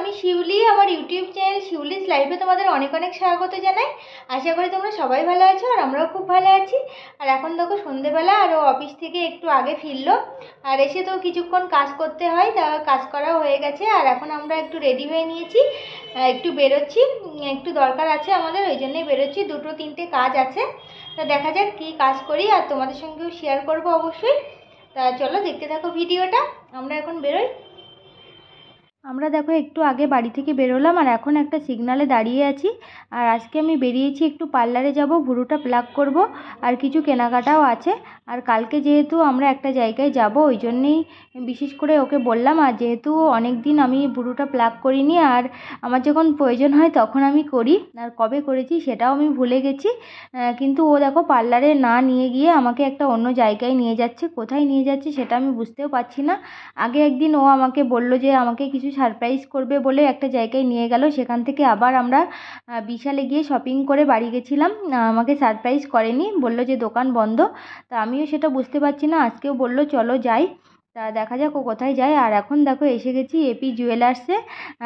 আমি শিউলি, আমার YouTube channel Shiuli's লাইফে তোমাদের অনেক অনেক স্বাগত জানাই। আশা করি তোমরা সবাই ভালো আছো আর আমরাও খুব ভালো আছি। আর এখন দেখো সন্ধেবেলা, আর ও অফিস থেকে একটু আগে ফিরলো, আর এসে তো কিছুক্ষণ কাজ করতে হয়, তা কাজ করাও হয়ে গেছে। আর এখন আমরা একটু রেডি হয়ে নিয়েছি, একটু বেরোচ্ছি, একটু দরকার আছে আমাদের, ওই জন্যই বেরোচ্ছি। 2-3টে কাজ আছে, তা দেখা যাক কী কাজ করি, আর তোমাদের সঙ্গেও শেয়ার করবো অবশ্যই। তা চলো দেখতে থাকো ভিডিওটা। আমরা এখন বেরোই। আমরা দেখো একটু আগে বাড়ি থেকে বেরোলাম, আর এখন একটা সিগনালে দাঁড়িয়ে আছি। আর আজকে আমি বেরিয়েছি একটু পার্লারে যাব, ভুরুটা প্লাক করব, আর কিছু কেনাকাটাও আছে। আর কালকে যেহেতু আমরা একটা জায়গায় যাব, ওই জন্যেই বিশেষ করে ওকে বললাম। আর যেহেতু অনেক দিন আমি ভুরুটা প্লাক করিনি, আর আমার যখন প্রয়োজন হয় তখন আমি করি, আর কবে করেছি সেটাও আমি ভুলে গেছি। কিন্তু ও দেখো পার্লারে না নিয়ে গিয়ে আমাকে একটা অন্য জায়গায় নিয়ে যাচ্ছে। কোথায় নিয়ে যাচ্ছে সেটা আমি বুঝতেও পারছি না। আগে একদিন ও আমাকে বলল যে আমাকে কিছু সারপ্রাইজ করবে বলে একটা জায়গায় নিয়ে গেল, সেখান থেকে আবার আমরা বিশালে গিয়ে শপিং করে বাড়ি গেছিলাম। আমাকে সারপ্রাইজ করেনি, বলল যে দোকান বন্ধ। তা আমিও সেটা বুঝতে পারছি না। আজকেও বলল চলো যাই, তা দেখা যাক ও কোথায় যায়। আর এখন দেখো এসে গেছি এপি জুয়েলার্সে,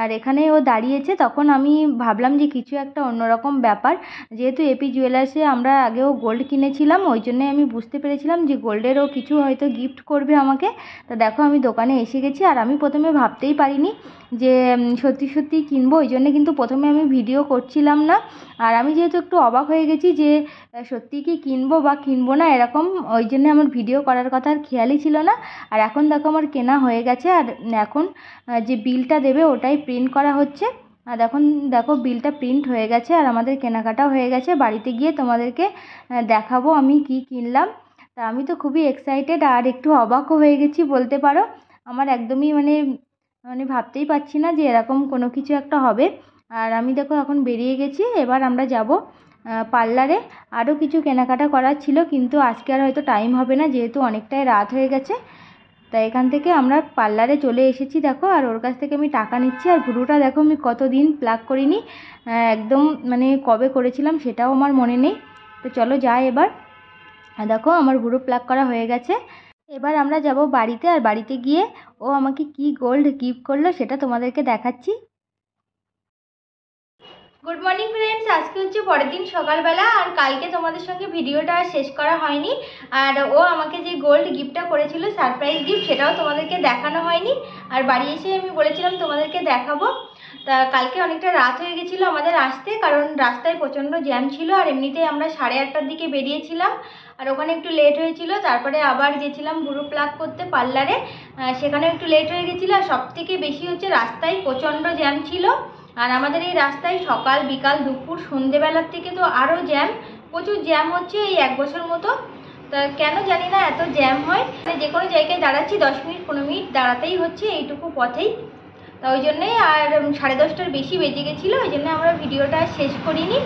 আর এখানে ও দাঁড়িয়েছে। তখন আমি ভাবলাম যে কিছু একটা অন্যরকম ব্যাপার, যেহেতু এপি জুয়েলার্সে আমরা আগেও গোল্ড কিনেছিলাম, ওই জন্যে আমি বুঝতে পেরেছিলাম যে গোল্ডেরও কিছু হয়তো গিফট করবে আমাকে। তা দেখো আমি দোকানে এসে গেছি, আর আমি প্রথমে ভাবতেই পারিনি যে সত্যি সত্যি কিনবো, ওই জন্য কিন্তু প্রথমে আমি ভিডিও করছিলাম না। আর আমি যেহেতু একটু অবাক হয়ে গেছি যে সত্যি কি কিনবো বা কিনবো না এরকম, ওই জন্য আমার ভিডিও করার কথা আর খেয়ালই ছিল না। আর এখন দেখো আমার কেনা হয়ে গেছে, আর এখন যে বিলটা দেবে ওটাই প্রিন্ট করা হচ্ছে। আর এখন দেখো বিলটা প্রিন্ট হয়ে গেছে, আর আমাদের কেনাকাটাও হয়ে গেছে। বাড়িতে গিয়ে তোমাদেরকে দেখাবো আমি কি কিনলাম। তা আমি তো খুবই এক্সাইটেড, আর একটু অবাকও হয়ে গেছি বলতে পারো। আমার একদমই মানে মানে ভাবতেই পারছি না যে এরকম কোনো কিছু একটা হবে। আর আমি দেখো এখন বেরিয়ে গেছি, এবার আমরা যাব পার্লারে। আরও কিছু কেনাকাটা করার ছিল, কিন্তু আজকে আর হয়তো টাইম হবে না, যেহেতু অনেকটাই রাত হয়ে গেছে। তাই এখান থেকে আমরা পার্লারে চলে এসেছি দেখো, আর ওর কাছ থেকে আমি টাকা নিচ্ছি। আর ভুরুটা দেখো আমি কতদিন প্লাক করিনি, একদম মানে কবে করেছিলাম সেটাও আমার মনে নেই। তো চলো যাই এবার। দেখো আমার ভুরু প্লাক করা হয়ে গেছে। এবার আমরা যাব বাড়িতে, আর বাড়িতে গিয়ে ও আমাকে কি গোল্ড গিফট করলো সেটা তোমাদেরকে দেখাচ্ছি। গুড মর্নিং ফ্রেন্ডস, আজকে হচ্ছে পরের দিন সকালবেলা, আর কালকে তোমাদের সঙ্গে ভিডিওটা শেষ করা হয়নি। আর ও আমাকে যে গোল্ড গিফটটা করেছিল সারপ্রাইজ গিফট, সেটাও তোমাদেরকে দেখানো হয়নি। আর বাড়ি এসে আমি বলেছিলাম তোমাদেরকে দেখাবো। তা কালকে অনেকটা রাত হয়ে গেছিলো আমাদের আসতে, কারণ রাস্তায় প্রচণ্ড জ্যাম ছিল। আর এমনিতেই আমরা 8:30টার দিকে বেরিয়েছিলাম, আর ওখানে একটু লেট হয়েছিল। তারপরে আবার গেছিলাম ভুরু প্লাক করতে পার্লারে, সেখানে একটু লেট হয়ে গেছিলো। আর সবথেকে বেশি হচ্ছে রাস্তায় প্রচণ্ড জ্যাম ছিল। আর আমাদের এই রাস্তায় সকাল বিকাল দুপুর সন্ধেবেলার থেকে তো আরও জ্যাম, প্রচুর জ্যাম হচ্ছে এই 1 বছর মতো। তা কেন জানি না এত জ্যাম হয়, যে কোনো জায়গায় দাঁড়াচ্ছি 10 মিনিট 15 মিনিট দাঁড়াতেই হচ্ছে এইটুকু পথেই। তা ওই জন্যেই আর 10:30টার বেশি বেজে গেছিলো, ওই জন্য আমরা ভিডিওটা শেষ করিনি,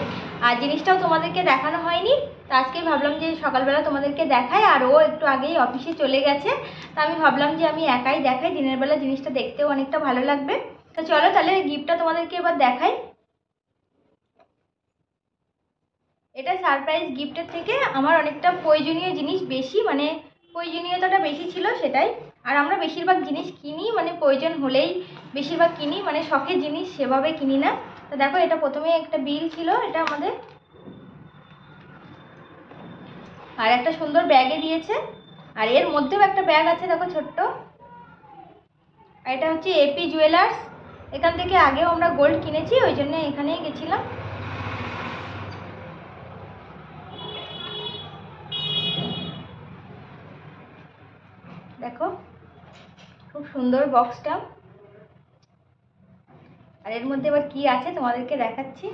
আর জিনিসটাও তোমাদেরকে দেখানো হয়নি। তা আজকেই ভাবলাম যে সকালবেলা তোমাদেরকে দেখাই। আর ও একটু আগেই অফিসে চলে গেছে, তা আমি ভাবলাম যে আমি একাই দেখাই, দিনের বেলা জিনিসটা দেখতেও অনেকটা ভালো লাগবে। তো চলো তাহলে গিফটটা তোমাদেরকে এবার দেখাই। এটা সারপ্রাইজ গিফটের থেকে আমার অনেকটা প্রয়োজনীয় জিনিস বেশি, মানে প্রয়োজনীয়তাটা বেশি ছিল সেটাই। আর আমরা বেশিরভাগ জিনিস কিনি মানে প্রয়োজন হলেই বেশিরভাগ কিনি, মানে শখের জিনিস সেভাবে কিনি না। তো দেখো এটা প্রথমে একটা বিল ছিল, এটা আমাদের, আর একটা সুন্দর ব্যাগে দিয়েছে। আর এর মধ্যেও একটা ব্যাগ আছে দেখো ছোট্ট। আর এটা হচ্ছে এপি জুয়েলার্স, এখান থেকে আগেও আমরা গোল্ড কিনেছি, ওই জন্য এখানেই গেছিলাম। দেখো খুব সুন্দর বক্সটা। আর এর মধ্যে এবার কি আছে তোমাদেরকে দেখাচ্ছি।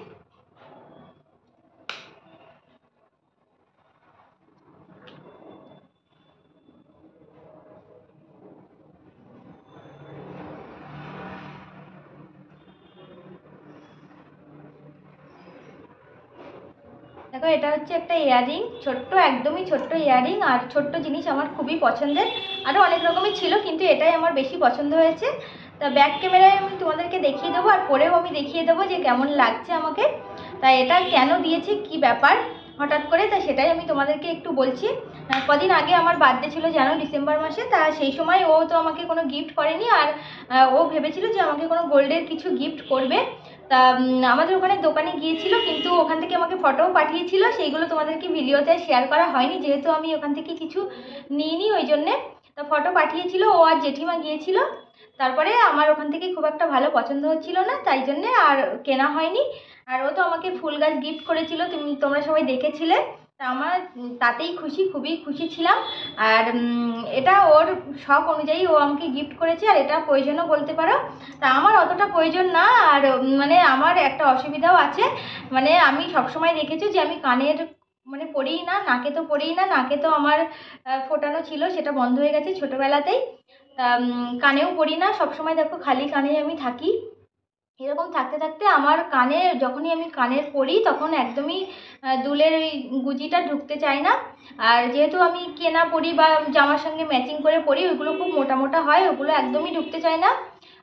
দেখো এটা হচ্ছে একটা ইয়াররিং, ছোট্ট একদমই ছোট্ট ইয়াররিং। আর ছোট্ট জিনিস আমার খুবই পছন্দের, আরও অনেক রকমের ছিল কিন্তু এটাই আমার বেশি পছন্দ হয়েছে। তা ব্যাক ক্যামেরায় আমি তোমাদেরকে দেখিয়ে দেবো, আর পরেও আমি দেখিয়ে দেবো যে কেমন লাগছে আমাকে। তাই এটা কেন দিয়েছে কি ব্যাপার হঠাৎ করে। তা সেটাই আমি তোমাদেরকে একটু বলছি। কদিন আগে আমার বার্থডে ছিল জানো, ডিসেম্বর মাসে। তা সেই সময় ও তো আমাকে কোনো গিফট করেনি, আর ও ভেবেছিল যে আমাকে কোনো গোল্ডের কিছু গিফট করবে। তা আমাদের ওখানে দোকানে গিয়েছিল, কিন্তু ওখান থেকে আমাকে ফটোও পাঠিয়েছিল, সেইগুলো তোমাদেরকে ভিডিওতে শেয়ার করা হয়নি যেহেতু আমি ওখান থেকে কিছু নিইনি ওই জন্যে। তা ফটো পাঠিয়েছিল, ও আর জেঠিমা গিয়েছিল। তারপরে আমার ওখান থেকে খুব একটা ভালো পছন্দ হচ্ছিল না, তাই জন্যে আর কেনা হয়নি। আর ও তো আমাকে ফুল গাছ গিফট করেছিল, তোমরা সবাই দেখেছিলে। তা আমার তাতেই খুশি, খুবই খুশি ছিলাম। আর এটা ওর শখ অনুযায়ী ও আমাকে গিফট করেছে, আর এটা প্রয়োজনও বলতে পারো। তা আমার অতটা প্রয়োজন না। আর মানে আমার একটা অসুবিধাও আছে, মানে আমি সবসময় দেখেছি যে আমি কানের মানে পরিই না, নাকে তো পরিই না, নাকে তো আমার ফোটানো ছিল, সেটা বন্ধ হয়ে গেছে ছোটোবেলাতেই। তা কানেও পরি না, সবসময় দেখো খালি কানেই আমি থাকি। এরকম থাকতে থাকতে আমার কানে, যখনই আমি কানের পরি তখন একদমই দুলের ওই গুজিটা ঢুকতে চায় না। আর যেহেতু আমি কেনা পরি বা জামার সঙ্গে ম্যাচিং করে পরি, ওইগুলো খুব মোটা মোটা হয়, ওগুলো একদমই ঢুকতে চায় না।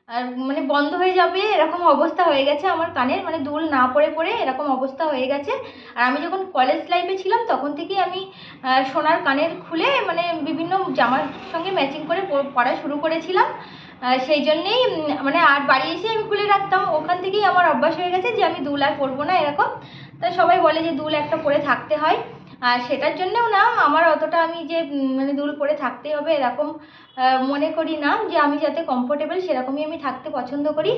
আর মানে বন্ধ হয়ে যাবে এরকম অবস্থা হয়ে গেছে আমার কানের, মানে দুল না পরে পরে এরকম অবস্থা হয়ে গেছে। আর আমি যখন কলেজ লাইফে ছিলাম তখন থেকেই আমি সোনার কানের খুলে মানে বিভিন্ন জামার সঙ্গে ম্যাচিং করে পরা শুরু করেছিলাম। সেই জন্যেই মানে আর বাড়ি এসে আমি খুলে রাখতাম, ওখান থেকেই আমার অভ্যাস হয়ে গেছে যে আমি দুল আর পরবো না এরকম। তাই সবাই বলে যে দুল একটা পরে থাকতে হয়। আর সেটার জন্যেও না আমার অতটা আমি যে মানে দুল পরে থাকতেই হবে এরকম মনে করি না, যে আমি যাতে কমফোর্টেবল সেরকমই আমি থাকতে পছন্দ করি।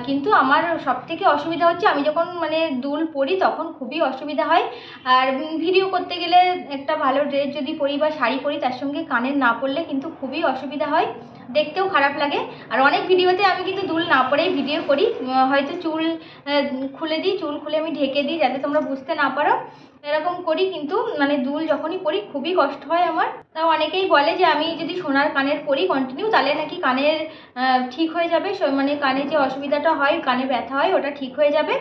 কিন্তু আমার সবথেকে অসুবিধা হচ্ছে আমি যখন মানে দুল পরি তখন খুবই অসুবিধা হয়। আর ভিডিও করতে গেলে একটা ভালো ড্রেস যদি পরি বা শাড়ি পরি তার সঙ্গে কানের না পরলে কিন্তু খুবই অসুবিধা হয়, দেখতেও খারাপ লাগে। আর অনেক ভিডিওতে আমি কিন্তু দুল না পরেই ভিডিও করি, হয়তো চুল খুলে দিই, চুল খুলে আমি ঢেকে দিই যাতে তোমরা বুঝতে না পারো, এরকম করি। কিন্তু মানে দুল যখনই পরি খুবই কষ্ট হয় আমার। তাও অনেকেই বলে যে আমি যদি সোনার কানের পরি কন্টিনিউ তাহলে নাকি কানের ঠিক হয়ে যাবে, মানে কানে যে অসুবিধাটা হয়, কানে ব্যথা হয়, ওটা ঠিক হয়ে যাবে।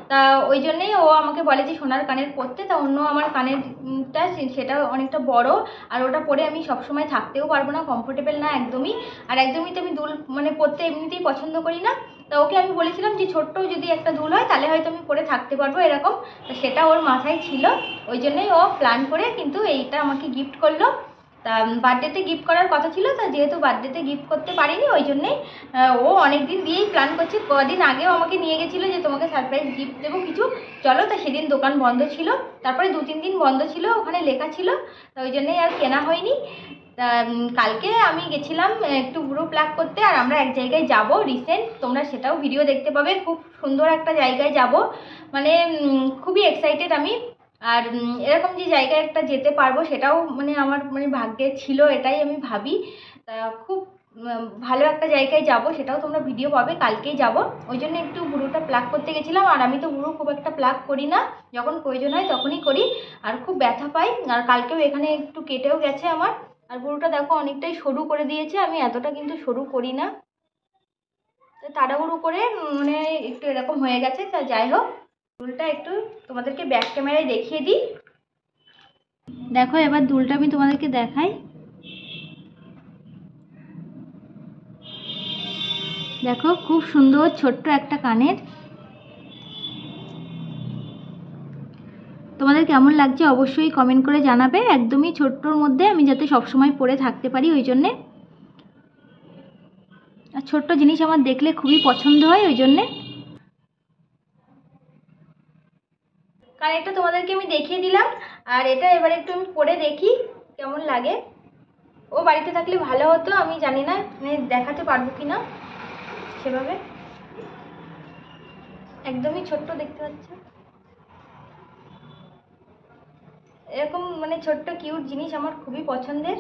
তা ওই জন্যেই ও আমাকে বলে যে সোনার কানের পরতে। তা অন্য আমার কানেরটা সেটা অনেকটা বড়, আর ওটা পরে আমি সবসময় থাকতেও পারবো না, কমফোর্টেবল না একদমই। আর একদমই তো আমি দুল মানে পরতে এমনিতেই পছন্দ করি না। তা ওকে আমি বলেছিলাম যে ছোট্ট যদি একটা দুল হয় তাহলে হয়তো আমি পরে থাকতে পারবো এরকম। তো সেটা ওর মাথায় ছিল, ওই জন্যই ও প্ল্যান করে কিন্তু এইটা আমাকে গিফট করলো। তা বার্থডেতে গিফট করার কথা ছিল, তা যেহেতু বার্থডেতে গিফট করতে পারিনি ওই জন্যেই ও অনেক দিন দিয়েই প্ল্যান করছে। কদিন আগেও আমাকে নিয়ে গেছিলো যে তোমাকে সারপ্রাইজ গিফট দেবো কিছু, চলো। তা সেদিন দোকান বন্ধ ছিল, তারপরে 2-3 দিন বন্ধ ছিল, ওখানে লেখা ছিল, তা ওই জন্যই আর কেনা হয়নি। তা কালকে আমি গেছিলাম একটু ব্রু প্লাক করতে, আর আমরা এক জায়গায় যাব রিসেন্ট, তোমরা সেটাও ভিডিও দেখতে পাবে। খুব সুন্দর একটা জায়গায় যাব, মানে খুবই এক্সাইটেড আমি। আর এরকম যে জায়গায় একটা যেতে পারবো সেটাও মানে আমার মানে ভাগ্যে ছিল, এটাই আমি ভাবি। তা খুব ভালো একটা জায়গায় যাব, সেটাও তোমরা ভিডিও পাবে, কালকেই যাব। ওই জন্য একটু ব্রুটা প্লাক করতে গেছিলাম। আর আমি তো ব্রু খুব একটা প্লাক করি না, যখন প্রয়োজন হয় তখনই করি, আর খুব ব্যথা পাই। আর কালকেও এখানে একটু কেটেও গেছে আমার। আর ব্রুটা দেখো অনেকটাই সরু করে দিয়েছে, আমি এতটা কিন্তু সরু করি না, তাড়াহুড়ো করে মানে একটু এরকম হয়ে গেছে। তা যাই হোক, দুলটা একটু তোমাদেরকে ব্যাক ক্যামেরায় দেখিয়ে দিই। দেখো এবার দুলটা আমি তোমাদেরকে দেখাই। দেখো খুব সুন্দর ছোট্ট একটা কানের। তোমাদের কেমন লাগছে অবশ্যই কমেন্ট করে জানাবে। একদমই ছোট্টর মধ্যে আমি যাতে সবসময় পরে থাকতে পারি ওই জন্যে, আর ছোট্ট জিনিস আমার দেখলে খুবই পছন্দ হয় ওই জন্যে। কানেরটা তোমাদেরকে আমি দেখিয়ে দিলাম, আর এটা এবার একটু আমি পরে দেখি কেমন লাগে। ও বাড়িতে থাকলে ভালো হতো, আমি জানি না মানে দেখাতে পারবো কি না সেভাবে। একদমই ছোট্ট দেখতে পাচ্ছ, এরকম মানে ছোট্ট কিউট জিনিস আমার খুবই পছন্দের।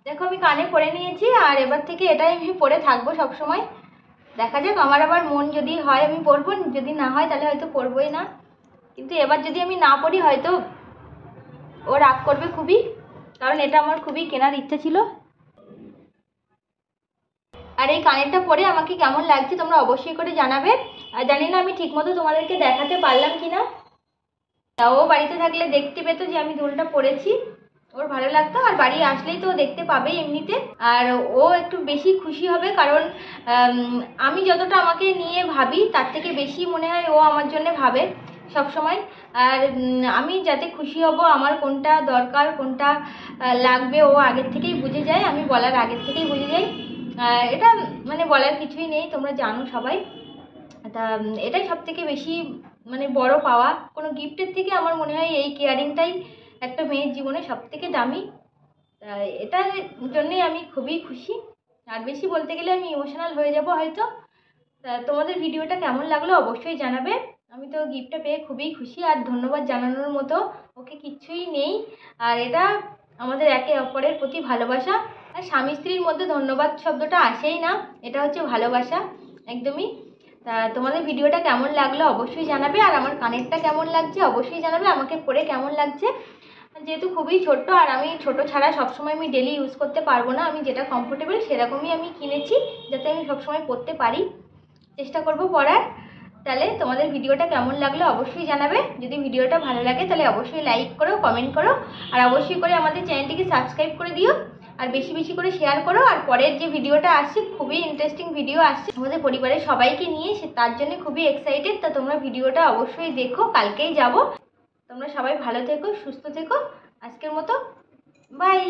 দেখো আমি কানে পরে নিয়েছি, আর এবার থেকে এটাই আমি পরে থাকবো সব সময়। দেখা যাক, আমার আবার মন যদি হয় আমি পরবো, যদি না হয় তাহলে হয়তো পরবোই না। কিন্তু এবার যদি আমি না পরি হয়তো ও রাগ করবে খুবই। কারণ এটা আমার খুবই কেনার ইচ্ছা ছিল। আর এই কানেরটা পরে আমাকে কেমন লাগছে তোমরা অবশ্যই করে জানাবে। আর জানি না আমি ঠিকমতো তোমাদেরকে দেখাতে পারলাম কি না। ও বাড়িতে থাকলে দেখতে পেতো যে আমি দুলটা পরেছি, ওর ভালো লাগতো। আর বাড়ি আসলেই তো দেখতে পাবে এমনিতে। আর ও একটু বেশি খুশি হবে, কারণ আমি যতটা আমাকে নিয়ে ভাবি তার থেকে বেশি মনে হয় ও আমার জন্য ভাবে সব সময়। আর আমি যাতে খুশি হব, আমার কোনটা দরকার কোনটা লাগবে ও আগের থেকেই বুঝে যায়, আমি বলার আগের থেকেই বুঝে যাই। এটা মানে বলার কিছুই নেই, তোমরা জানো সবাই। তা এটাই সব থেকে বেশি মানে বড় পাওয়া কোনো গিফটের থেকে। আমার মনে হয় এই কেয়ারিংটাই একটা মেয়ের জীবনে সব থেকে দামি। এটার জন্যই আমি খুবই খুশি। আর বেশি বলতে গেলে আমি ইমোশনাল হয়ে যাব হয়তো। তোমাদের ভিডিওটা কেমন লাগলো অবশ্যই জানাবে। আমি তো গিফটটা পেয়ে খুবই খুশি, আর ধন্যবাদ জানানোর মতো ওকে কিচ্ছুই নেই। আর এটা আমাদের একে অপরের প্রতি ভালোবাসা। আর স্বামী স্ত্রীর মধ্যে ধন্যবাদ শব্দটা আসেই না, এটা হচ্ছে ভালোবাসা একদমই। তা তোমাদের ভিডিওটা কেমন লাগলো অবশ্যই জানাবে। আর আমার কানেরটা কেমন লাগছে অবশ্যই জানাবে, আমাকে পরে কেমন লাগছে। যেহেতু খুবই ছোট্ট, আর আমি ছোট ছাড়া সবসময় আমি ডেলি ইউজ করতে পারবো না, আমি যেটা কমফোর্টেবল সেরকমই আমি কিনেছি, যাতে আমি সবসময় পরতে পারি, চেষ্টা করব পরার। তাহলে তোমাদের ভিডিওটা কেমন লাগলো অবশ্যই জানাবে। যদি ভিডিওটা ভালো লাগে তাহলে অবশ্যই লাইক করো, কমেন্ট করো, আর অবশ্যই করে আমাদের চ্যানেলটিকে সাবস্ক্রাইব করে দিও, আর বেশি বেশি করে শেয়ার করো। আর পরের যে ভিডিওটা আসছে খুবই ইন্টারেস্টিং ভিডিও আসছে আমাদের পরিবারের সবাইকে নিয়ে, তার জন্য খুবই এক্সাইটেড। তা তোমরা ভিডিওটা অবশ্যই দেখো, কালকেই যাব। তোমরা সবাই ভালো থেকো, সুস্থ থেকো। আজকের মতো বাই।